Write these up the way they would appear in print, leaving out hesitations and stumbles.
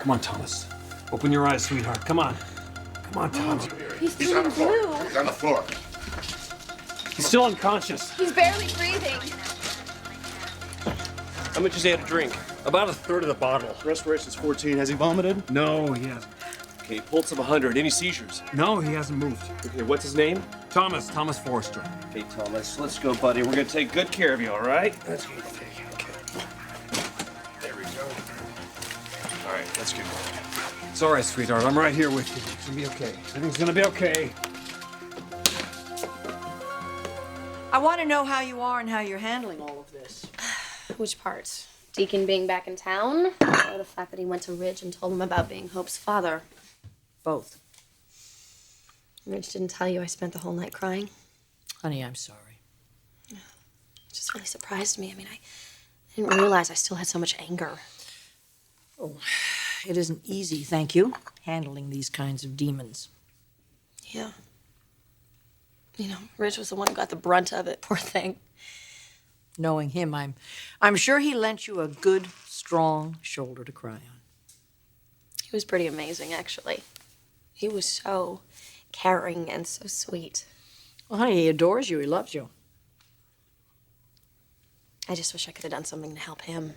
Come on, Thomas. Open your eyes, sweetheart. Come on. Come on, Thomas. He's on the floor. blue. He's on the floor. He's still unconscious. He's barely breathing. How much has he had to drink? About a third of the bottle. Respiration's 14. Has he vomited? No, he hasn't. Okay, pulse of 100. Any seizures? No, he hasn't moved. Okay, what's his name? Thomas Forrester. Okay, Thomas, let's go, buddy. We're gonna take good care of you, all right? Let's go. Okay. There we go. All right, let's get going. It's all right, sweetheart. I'm right here with you. It's gonna be okay. Everything's gonna be okay. I want to know how you are and how you're handling all of this. Which part? Deacon being back in town? Or the fact that he went to Ridge and told him about being Hope's father? Both. Ridge didn't tell you I spent the whole night crying? Honey, I'm sorry. It just really surprised me. I mean, I didn't realize I still had so much anger. Oh, it isn't easy, thank you, handling these kinds of demons. Yeah. You know, Ridge was the one who got the brunt of it, poor thing. Knowing him, I'm sure he lent you a good, strong shoulder to cry on. He was pretty amazing, actually. He was so caring and so sweet. Well, honey, he adores you. He loves you. I just wish I could have done something to help him.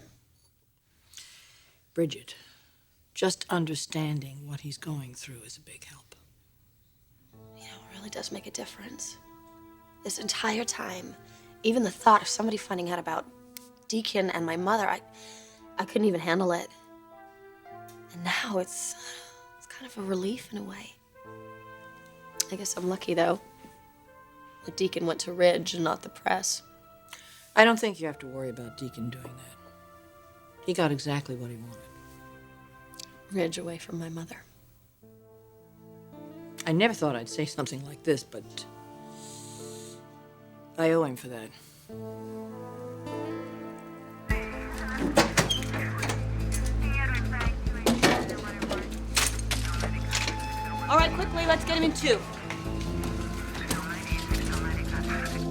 Bridget, just understanding what he's going through is a big help. You know, it really does make a difference. This entire time, even the thought of somebody finding out about Deacon and my mother, I couldn't even handle it. And now it's kind of a relief in a way. I guess I'm lucky, though. The Deacon went to Ridge and not the press. I don't think you have to worry about Deacon doing that. He got exactly what he wanted. Ridge away from my mother. I never thought I'd say something like this, but I owe him for that. All right, quickly, let's get him in two.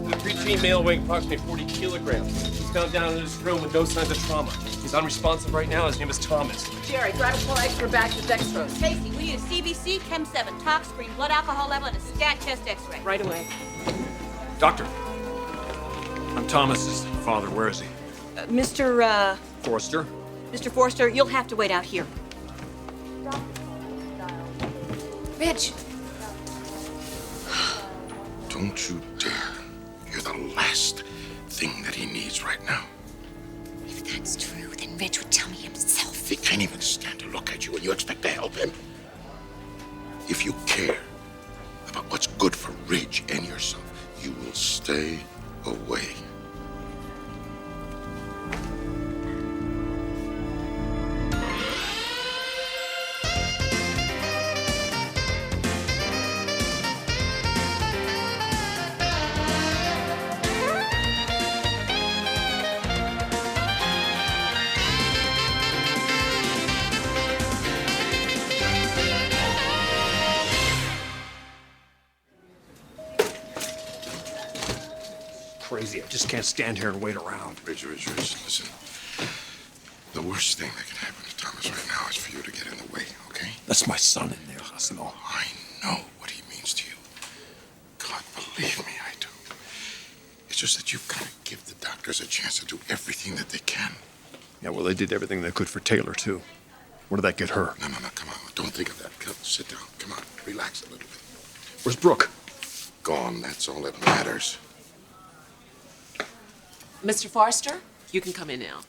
The preteen male weighing approximately 40 kilograms. He's found down in his room with no signs of trauma. He's unresponsive right now. His name is Thomas. Jerry, grab a full extra bag of dextrose. Stacy, we need a CBC, Chem 7, tox screen, blood alcohol level, and a scat chest x-ray. Right away. Doctor, I'm Thomas's father. Where is he? Mr. Forrester? Forster, you'll have to wait out here. Ridge! Don't you dare. You're the last thing that he needs right now. If that's true, then Ridge would tell me himself. He can't even stand to look at you and you expect to help him. If you care about what's good for Ridge and yourself, you will stay away. Crazy. I just can't stand here and wait around. Ridge, listen. The worst thing that can happen to Thomas right now is for you to get in the way, okay? That's my son in there, Massimo. I know what he means to you. God, believe me, I do. It's just that you've got to give the doctors a chance to do everything that they can. Yeah, well, they did everything they could for Taylor, too. Where did that get her? No, come on. Don't think of that. Come, sit down. Come on. Relax a little bit. Where's Brooke? Gone. That's all that matters. Mr. Forrester, you can come in now.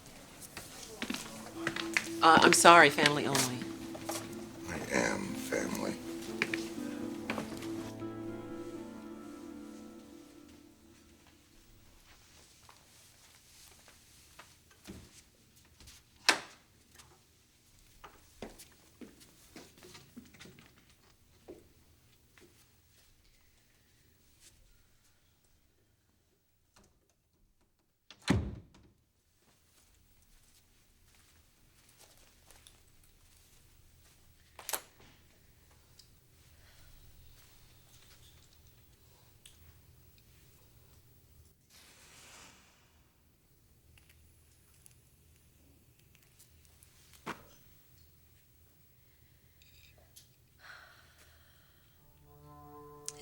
I'm sorry, family only. I am family.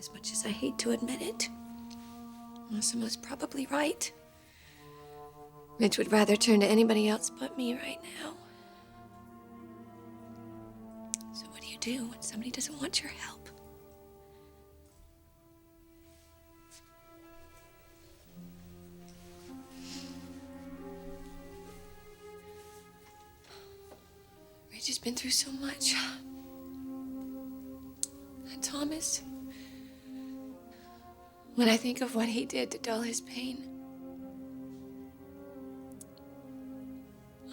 As much as I hate to admit it, Massimo's probably right. Ridge would rather turn to anybody else but me right now. So what do you do when somebody doesn't want your help? Ridge has been through so much. And Thomas, when I think of what he did to dull his pain,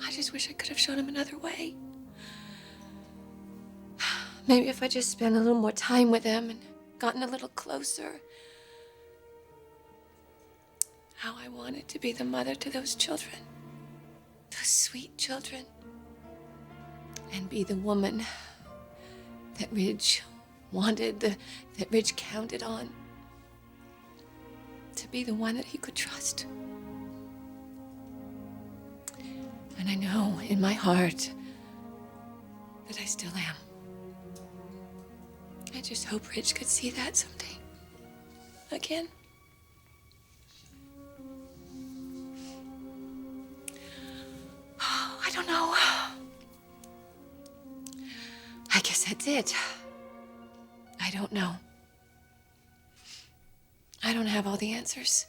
I just wish I could have shown him another way. Maybe if I just spent a little more time with him and gotten a little closer. How I wanted to be the mother to those children. Those sweet children. And be the woman that Ridge wanted, that Ridge counted on. To be the one that he could trust. And I know in my heart that I still am. I just hope Ridge could see that someday. Again. Oh, I don't know. I guess that's it. I don't know. I don't have all the answers.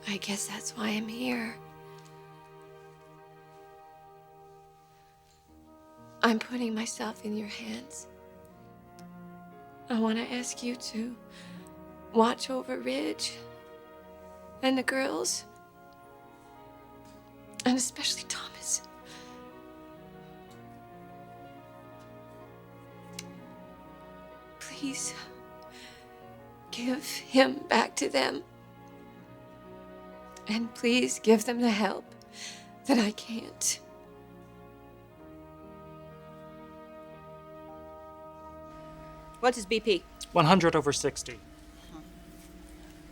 I guess that's why I'm here. I'm putting myself in your hands. I want to ask you to watch over Ridge and the girls, and especially Thomas. Please give him back to them. And please give them the help that I can't. What's his BP? 100/60.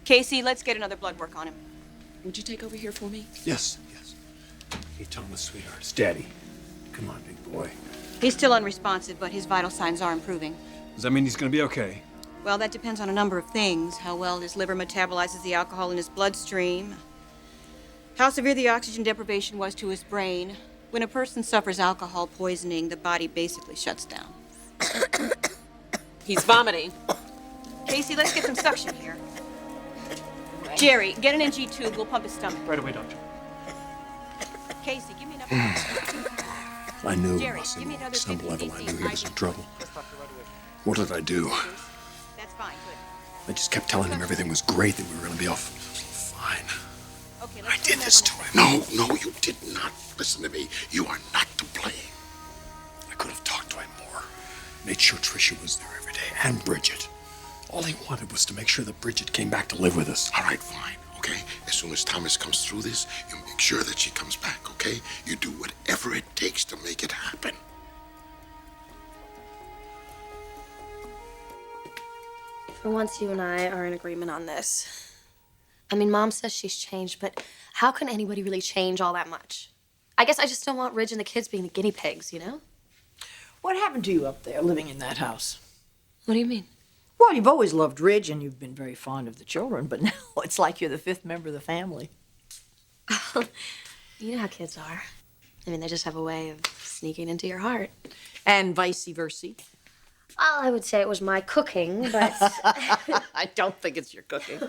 Casey, let's get another blood work on him. Would you take over here for me? Yes, yes. Hey, Thomas, sweetheart. It's Daddy. Come on, big boy. He's still unresponsive, but his vital signs are improving. Does that mean he's gonna be okay? Well, that depends on a number of things. How well his liver metabolizes the alcohol in his bloodstream. How severe the oxygen deprivation was to his brain. When a person suffers alcohol poisoning, the body basically shuts down. He's vomiting. Casey, let's get some suction here. Jerry, get an NG tube. We'll pump his stomach. Right away, Doctor. Casey, give me enough. I knew, Jerry, Massimo, give me another at some 50 level, I cc. knew he was in trouble. What did I do? That's fine, good. I just kept telling him everything was great, that we were going to be off fine. Okay, I let's did this to him. No, you did not. Listen to me. You are not to blame. I could have talked to him more. Made sure Tricia was there every day, and Bridget. All he wanted was to make sure that Bridget came back to live with us. All right, fine, okay? As soon as Thomas comes through this, you make sure that she comes back, okay? You do whatever it takes to make it happen. For once, you and I are in agreement on this. I mean, Mom says she's changed, but how can anybody really change all that much? I guess I just don't want Ridge and the kids being the guinea pigs, you know? What happened to you up there living in that house? What do you mean? Well, you've always loved Ridge and you've been very fond of the children, but now it's like you're the fifth member of the family. You know how kids are. I mean, they just have a way of sneaking into your heart. And vice versa. Well, I would say it was my cooking, but... I don't think it's your cooking.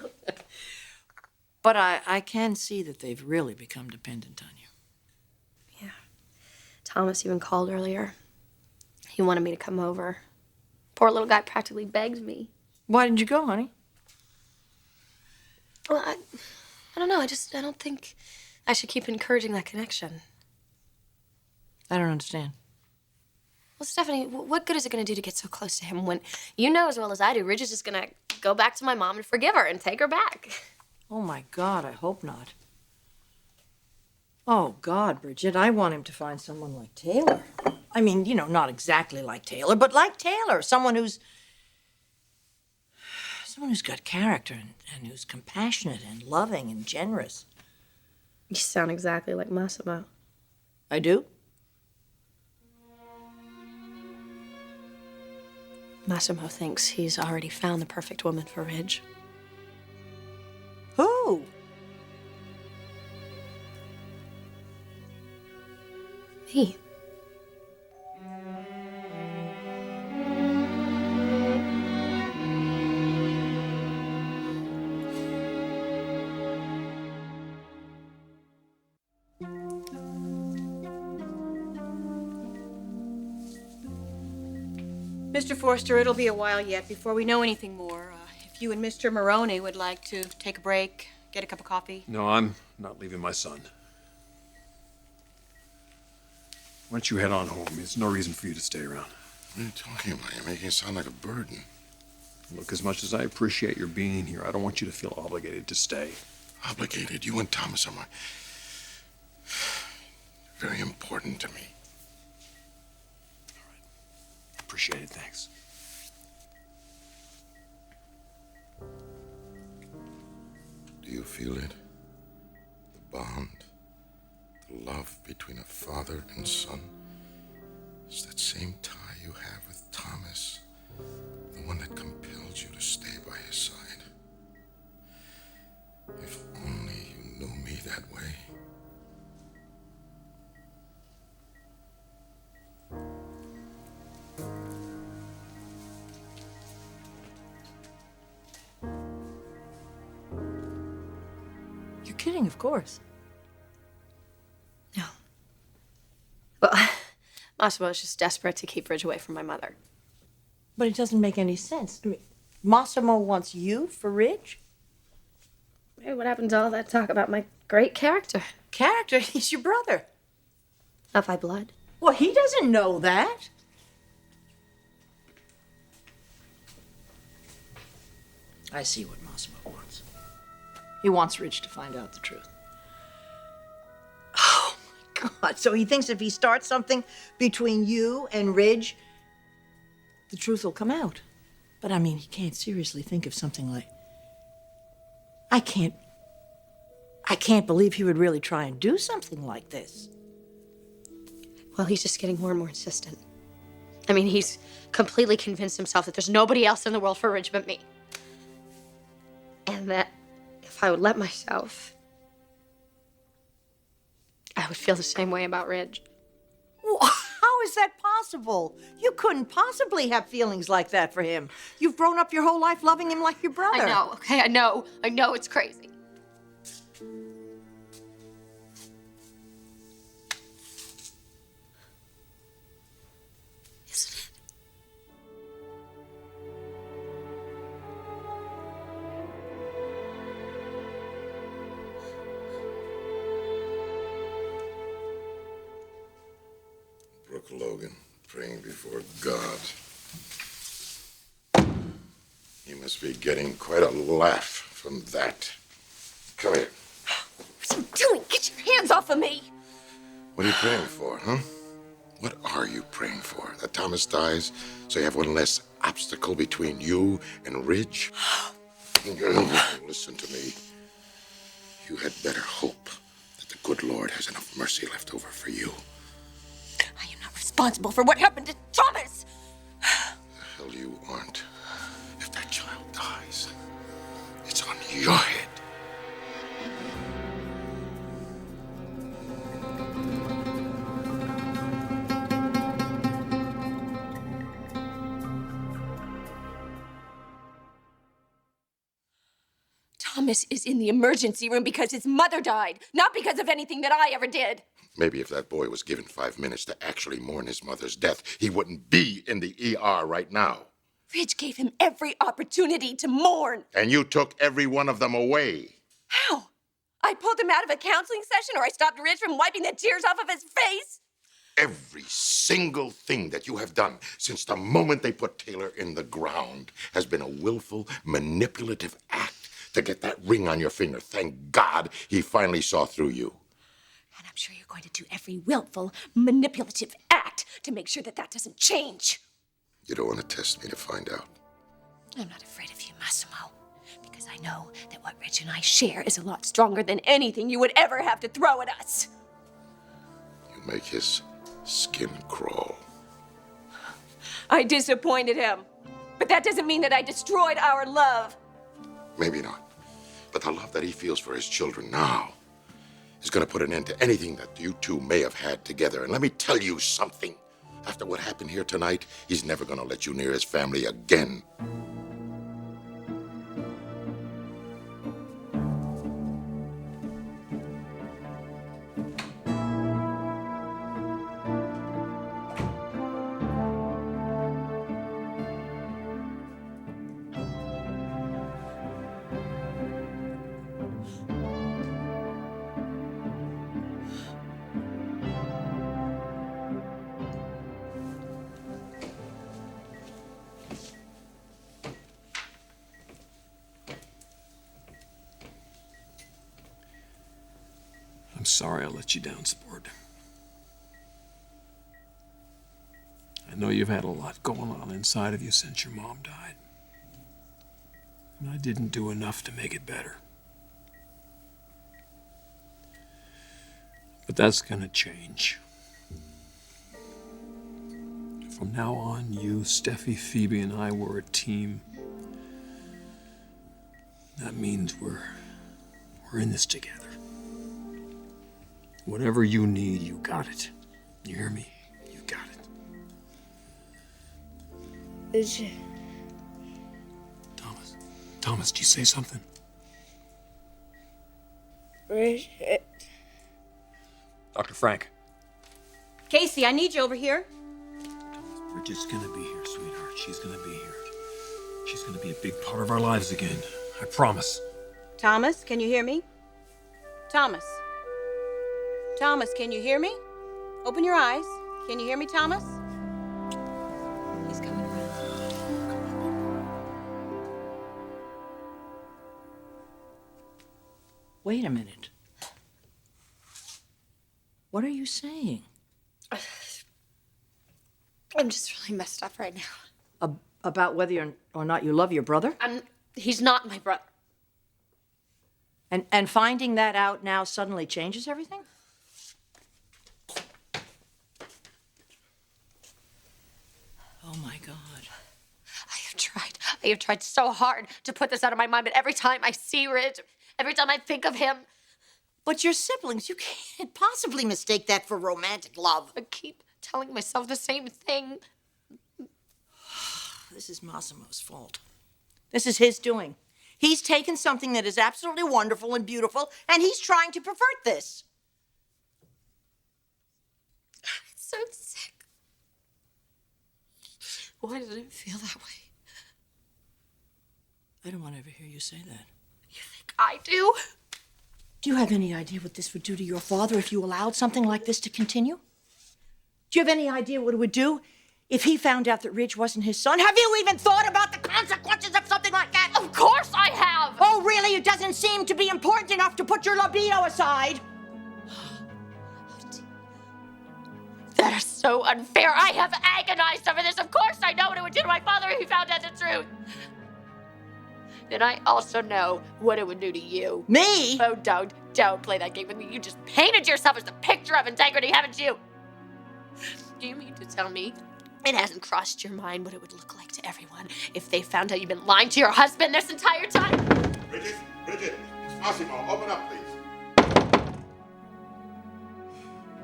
But I can see that they've really become dependent on you. Yeah. Thomas even called earlier. He wanted me to come over. Poor little guy practically begged me. Why didn't you go, honey? Well, I don't know. I don't think I should keep encouraging that connection. I don't understand. Well, Stephanie, what good is it going to do to get so close to him when you know as well as I do, Ridge is just going to go back to my mom and forgive her and take her back? Oh, my God, I hope not. Oh, God, Bridget, I want him to find someone like Taylor. I mean, you know, not exactly like Taylor, but like Taylor. Someone Someone who's got character and who's compassionate and loving and generous. You sound exactly like Massimo. I do? Massimo thinks he's already found the perfect woman for Ridge. Who? Me. Mr. Forster, it'll be a while yet before we know anything more. If you and Mr. Maroney would like to take a break, get a cup of coffee. No, I'm not leaving my son. Why don't you head on home? There's no reason for you to stay around. What are you talking about? You're making it sound like a burden. Look, as much as I appreciate your being here, I don't want you to feel obligated to stay. Obligated? You and Thomas are very important to me. Appreciate it, thanks. Do you feel it? The bond, the love between a father and son. It's that same tie you have with Thomas, the one that compels you to stay by his side. If only you knew me that way. You're kidding, of course. No. Well, Massimo is just desperate to keep Ridge away from my mother. But it doesn't make any sense. I mean, Massimo wants you for Ridge? Hey, what happened to all that talk about my great character? Character? He's your brother. Not by blood. Well, he doesn't know that. I see what Massimo wants. He wants Ridge to find out the truth. Oh, my God. So he thinks if he starts something between you and Ridge, the truth will come out. But, I mean, he can't seriously think of something like... I can't believe he would really try and do something like this. Well, he's just getting more and more insistent. I mean, he's completely convinced himself that there's nobody else in the world for Ridge but me. And that if I would let myself, I would feel the same way about Ridge. How is that possible? You couldn't possibly have feelings like that for him. You've grown up your whole life loving him like your brother. I know, okay? I know it's crazy. Isn't it? Brooke Logan, praying before God. You must be getting quite a laugh from that. Come here. What are you doing? Get your hands off of me! What are you praying for, huh? What are you praying for? That Thomas dies so you have one less obstacle between you and Ridge? Listen to me. You had better hope that the good Lord has enough mercy left over for you. I am not responsible for what happened to Thomas! The hell you aren't. If that child dies, it's on your head. Thomas is in the emergency room because his mother died, not because of anything that I ever did. Maybe if that boy was given 5 minutes to actually mourn his mother's death, he wouldn't be in the ER right now. Ridge gave him every opportunity to mourn. And you took every one of them away. How? I pulled him out of a counseling session, or I stopped Ridge from wiping the tears off of his face? Every single thing that you have done since the moment they put Taylor in the ground has been a willful, manipulative act to get that ring on your finger. Thank God he finally saw through you. And I'm sure you're going to do every willful, manipulative act to make sure that that doesn't change. You don't want to test me to find out. I'm not afraid of you, Massimo, because I know that what Rich and I share is a lot stronger than anything you would ever have to throw at us. You make his skin crawl. I disappointed him, but that doesn't mean that I destroyed our love. Maybe not. But the love that he feels for his children now is going to put an end to anything that you two may have had together. And let me tell you something. After what happened here tonight, he's never going to let you near his family again. I'm sorry I let you down, sport. I know you've had a lot going on inside of you since your mom died. And I didn't do enough to make it better. But that's gonna change. From now on, you, Steffi, Phoebe, and I were a team. That means we're in this together. Whatever you need, you got it. You hear me? You got it. Thomas, did you say something? Bridget. Dr. Frank. Casey, I need you over here. Bridget's gonna be here, sweetheart. She's gonna be here. She's gonna be a big part of our lives again. I promise. Thomas, can you hear me? Thomas. Thomas, can you hear me? Open your eyes. Can you hear me, Thomas? He's coming around. Wait a minute. What are you saying? I'm just really messed up right now. About whether or not you love your brother? He's not my brother. And finding that out now suddenly changes everything? Oh, my God. I have tried so hard to put this out of my mind, but every time I see Ridge, every time I think of him, But your siblings, you can't possibly mistake that for romantic love. I keep telling myself the same thing. This is Massimo's fault. This is his doing. He's taken something that is absolutely wonderful and beautiful, and he's trying to pervert this. It's so sick. Why does it feel that way? I don't want to ever hear you say that. You think I do? Do you have any idea what this would do to your father if you allowed something like this to continue? Do you have any idea what it would do if he found out that Ridge wasn't his son? Have you even thought about the consequences of something like that? Of course I have! Oh, really? It doesn't seem to be important enough to put your libido aside? That is so unfair. I have agonized over this. Of course I know what it would do to my father if he found out the truth. Then I also know what it would do to you. Me? Oh, don't play that game with me. You just painted yourself as the picture of integrity, haven't you? Do you mean to tell me it hasn't crossed your mind what it would look like to everyone if they found out you've been lying to your husband this entire time? Bridget, it's Massimo. Open up, please.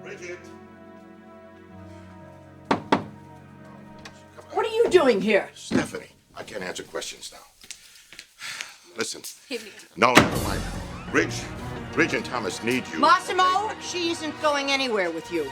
Bridget. What are you doing here? Stephanie, I can't answer questions now. Listen. Give me No, never mind. Ridge and Thomas need you. Massimo, she isn't going anywhere with you.